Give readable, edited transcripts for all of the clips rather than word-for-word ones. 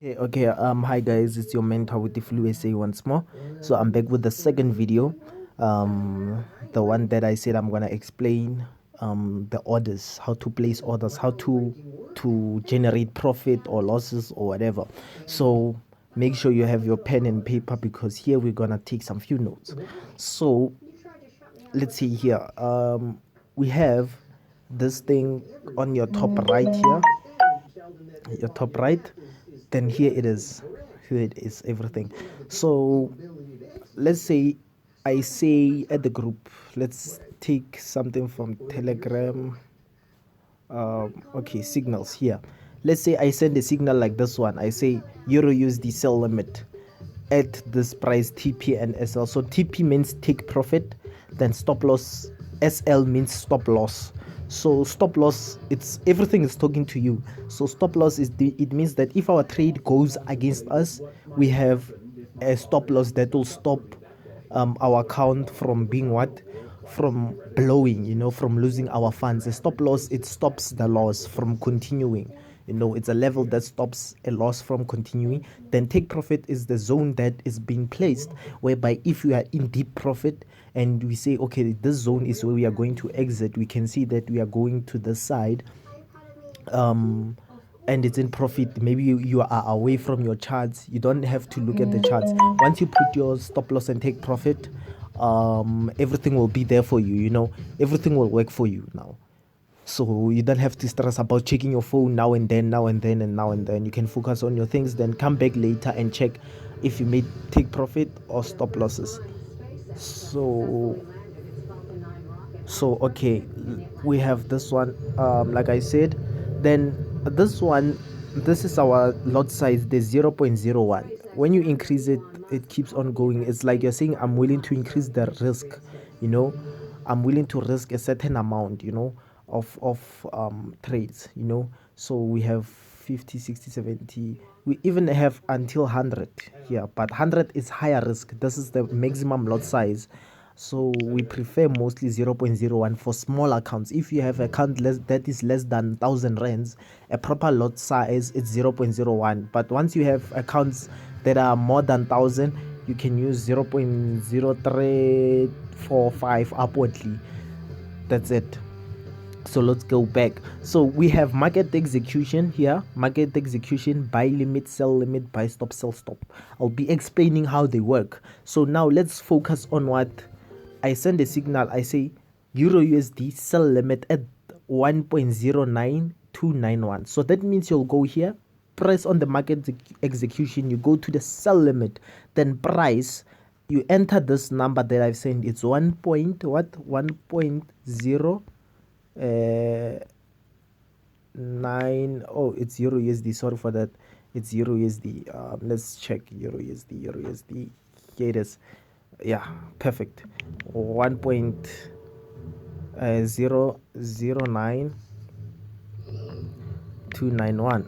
Hi guys, it's your mentor with the Flu SA once more. So I'm back with the second video, the one that I said I'm gonna explain the orders, how to place orders, how to generate profit or losses or whatever. So make sure you have your pen and paper because here we're gonna take some few notes. So let's see here. We have this thing on your top right here, your top right, then here it is everything. So let's say I say at the group, let's take something from Telegram. Okay, signals here. Let's say I send a signal like this one. I say euro USD sell limit at this price, TP and SL. So TP means take profit, then stop loss. SL means stop loss. So stop loss, it's everything is talking to you. So stop loss it means that if our trade goes against us, we have a stop loss that will stop our account from being what, from blowing, from losing our funds. A stop loss, it stops the loss from continuing. It's a level that stops a loss from continuing. Then take profit is the zone that is being placed, whereby if you are in deep profit and we say, okay, this zone is where we are going to exit, we can see that we are going to the side, and it's in profit. Maybe you are away from your charts, you don't have to look at the charts. Once you put your stop loss and take profit, everything will be there for you. Everything will work for you now. So you don't have to stress about checking your phone now and then, and now and then. You can focus on your things, then come back later and check if you made take profit or stop losses. So so okay, we have this one, like I said. Then this one, this is our lot size, the 0.01. When you increase it, it keeps on going. It's like you're saying, I'm willing to increase the risk. you know I'm willing to risk a certain amount, of trades. So we have 50, 60, 70. We even have until 100 here, but 100 is higher risk. This is the maximum lot size. So we prefer mostly 0.01 for small accounts. If you have account that is less than 1,000 rands, a proper lot size is 0.01. But once you have accounts that are more than 1,000, you can use 0.0345 upwardly. That's it. So let's go back. So we have market execution here. Market execution: buy limit, sell limit, buy stop, sell stop. I'll be explaining how they work. So now let's focus on what I send a signal. I say euro USD sell limit at 1.09291. So that means you'll go here, press on the market execution, you go to the sell limit, then price, you enter this number that I've sent. It's 1.0 9. Oh, it's euro USD, sorry for that. It's euro USD. Let's check euro USD. Here it is. Yeah, perfect. 1.009291.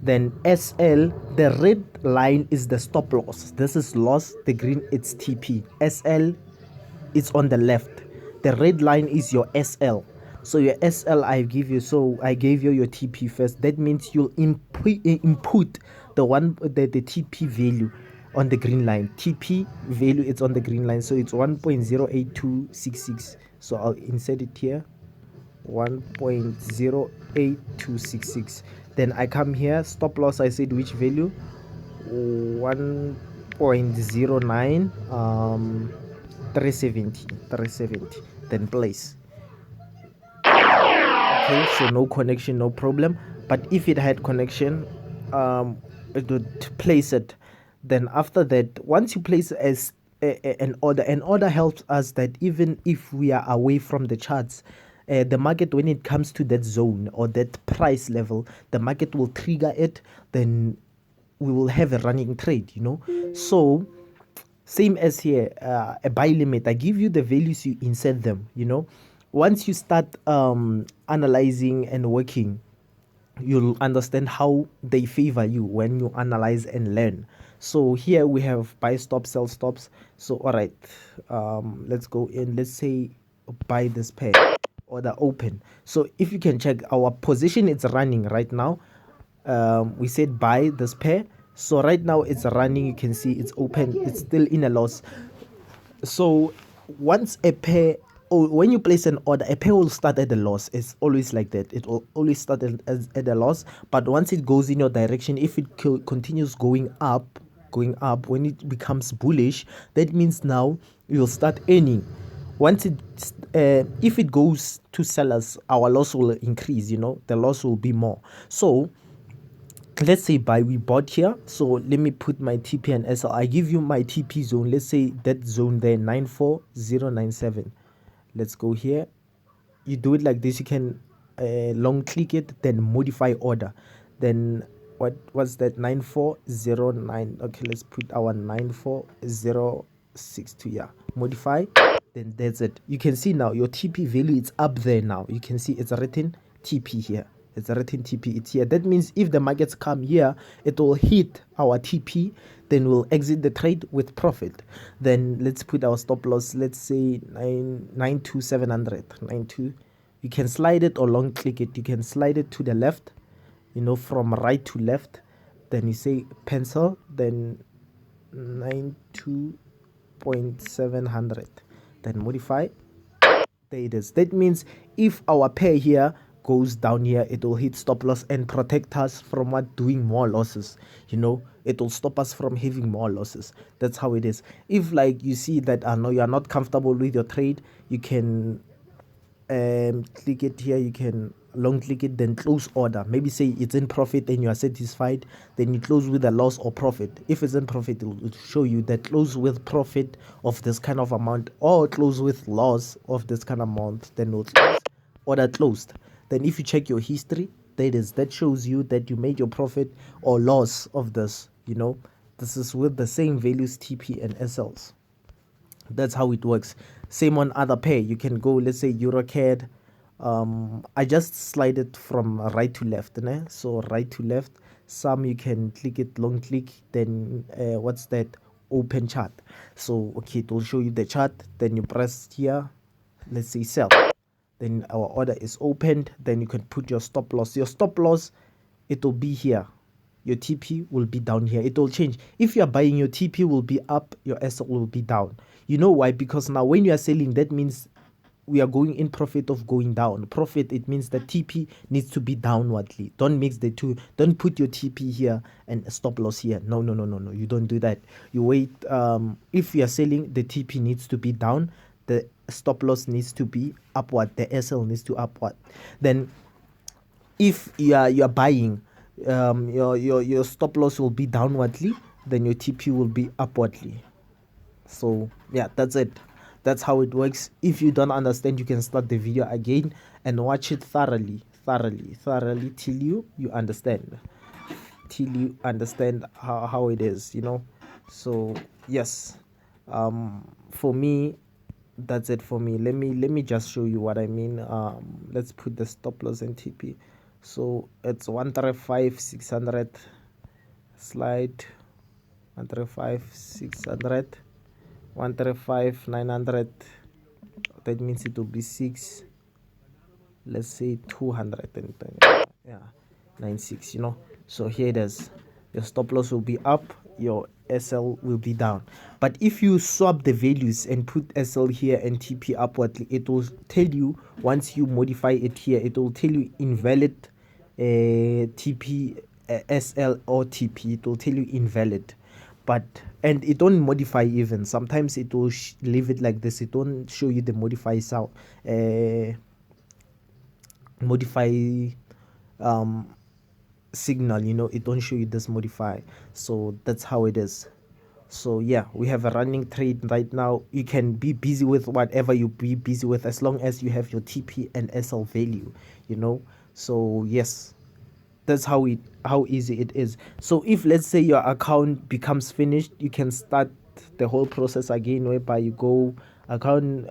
Then SL, the red line is the stop loss. This is loss. The green, it's TP. SL, it's on the left. The red line is your SL. So your SL I give you. So I gave you your TP first. That means you'll input the TP value on the green line. TP value, it's on the green line. So it's 1.08266. So I'll insert it here. 1.08266. Then I come here, stop loss, I said which value, 1.09, 370, then place. Okay, so no connection, no problem. But if it had connection, it would place it. Then after that, once you place as an order helps us that even if we are away from the charts, the market, when it comes to that zone or that price level, the market will trigger it. Then we will have a running trade. So same as here, a buy limit, I give you the values, you insert them. Once you start analyzing and working, you'll understand how they favor you when you analyze and learn. So here we have buy stop, sell stops. So all right, let's go in. Let's say buy this pair, order open. So if you can check our position, it's running right now. We said buy this pair. So right now it's running, you can see it's open, it's still in a loss. So once a pair, or when you place an order, a pair will start at a loss. It's always like that. It will always start at a loss, but once it goes in your direction, if it continues going up, when it becomes bullish, that means now you'll start earning. Once it if it goes to sellers, our loss will increase, the loss will be more. So let's say we bought here. So let me put my TP and SL. I give you my TP zone. Let's say that zone there, 94097. Let's go here. You do it like this. You can long click it, then modify order. Then what was that? 9409. Okay, let's put our 94062. Yeah, modify. Then that's it. You can see now your TP value, it's up there now. You can see it's written TP here. It's written TP, it's here. That means if the markets come here, it will hit our TP, then we'll exit the trade with profit. Then let's put our stop loss, let's say 92700. 92. You can slide it or long click it. You can slide it to the left, from right to left. Then you say pencil, then 92.700. Then modify. There it is. That means if our pair here goes down here, it will hit stop loss and protect us from doing more losses. It will stop us from having more losses. That's how it is. If like you see that no, you are not comfortable with your trade, you can click it here. You can long click it, then close order. Maybe say it's in profit and you are satisfied, then you close with a loss or profit. If it's in profit, it will show you that close with profit of this kind of amount, or close with loss of this kind of amount. Then we'll close order closed. Then if you check your history, that shows you that you made your profit or loss of this. This is with the same values, TP and SLs. That's how it works. Same on other pair. You can go, let's say EuroCAD. I just slide it from right to left, so right to left. Some you can click it, long click, then what's that, open chart. So okay, it will show you the chart. Then you press here, let's say sell. Then our order is opened. Then you can put your stop loss. Your stop loss, it will be here. Your TP will be down here. It will change. If you are buying, your TP will be up, your SL will be down. You know why? Because now when you are selling, that means we are going in profit of going down. Profit, it means the TP needs to be downwardly. Don't mix the two. Don't put your TP here and stop loss here. No. You don't do that. You wait. If you are selling, the TP needs to be down. The stop loss needs to be upward. The SL needs to upward. Then if you are buying, your stop loss will be downwardly, then your TP will be upwardly. So yeah, that's it. That's how it works. If you don't understand, you can start the video again and watch it thoroughly till you understand, how it is. So yes, for me, that's it for me. Let me just show you what I mean. Let's put the stop loss and TP. So it's 135,600. Slide 135,600. 135,900. That means it will be 6. Let's say 200. Yeah, 96. So here it is. Your stop loss will be up, your SL will be down. But if you swap the values and put SL here and TP upwardly, it will tell you, once you modify it here, it will tell you invalid TP, SL or TP. It will tell you invalid. And it don't modify even. Sometimes it will leave it like this. It don't show you the modify sound, modify signal. It don't show you this modify. So that's how it is. So yeah, we have a running trade right now. You can be busy with whatever you be busy with, as long as you have your TP and SL value. So yes, that's how easy it is. So if, let's say, your account becomes finished, you can start the whole process again, whereby you go account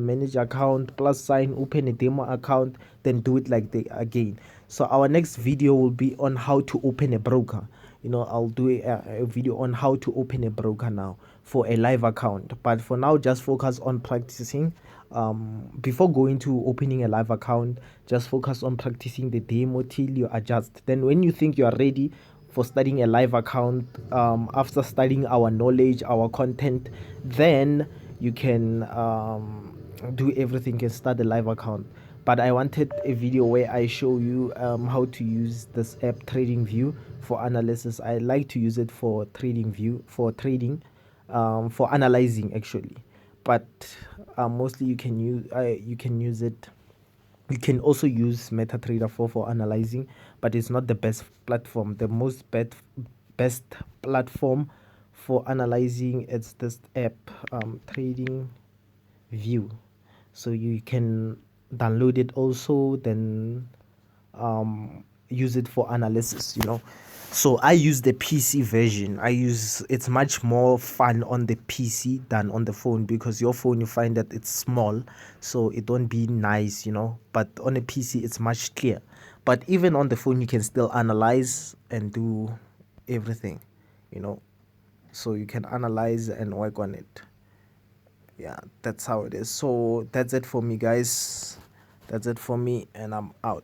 manage account, plus sign, open a demo account, then do it like again. So our next video will be on how to open a broker. I'll do a video on how to open a broker now for a live account. But for now, just focus on practicing. Before going to opening a live account, just focus on practicing the demo till you adjust. Then when you think you are ready for starting a live account. After studying our knowledge, our content, then you can do everything, can start a live account. But I wanted a video where I show you how to use this app TradingView for analysis. I like to use it for TradingView for trading, for analyzing actually. But mostly you can use it. You can also use Metatrader for analyzing, but it's not the best platform. The best platform for analyzing, it's this app, Trading View. So you can download it also, then use it for analysis, So I use the PC version. It's much more fun on the PC than on the phone, because your phone, you find that it's small, so it won't be nice, but on a PC it's much clear. But even on the phone you can still analyze and do everything, so you can analyze and work on it. Yeah, that's how it is. So that's it for me, guys. That's it for me, and I'm out.